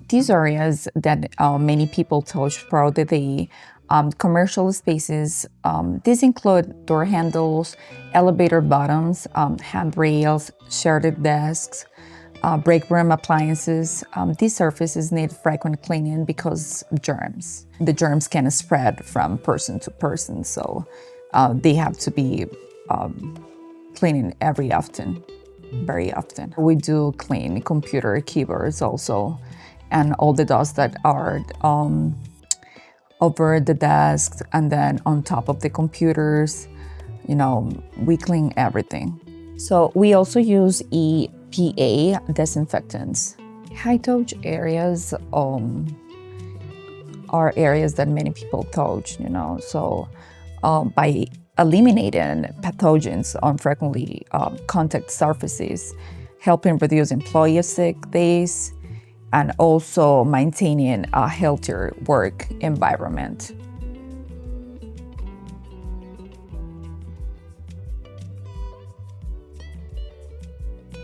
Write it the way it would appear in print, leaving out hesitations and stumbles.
These areas that many people touch throughout the day, commercial spaces, these include door handles, elevator bottoms, handrails, shared desks, break room appliances. These surfaces need frequent cleaning because of germs. The germs can spread from person to person, so they have to be cleaning very often. We do clean computer keyboards also, and all the dust that are over the desks and then on top of the computers. We clean everything. So we also use EPA disinfectants. High touch areas are areas that many people touch, so by eliminating pathogens on frequently contact surfaces, helping reduce employee sick days, and also maintaining a healthier work environment.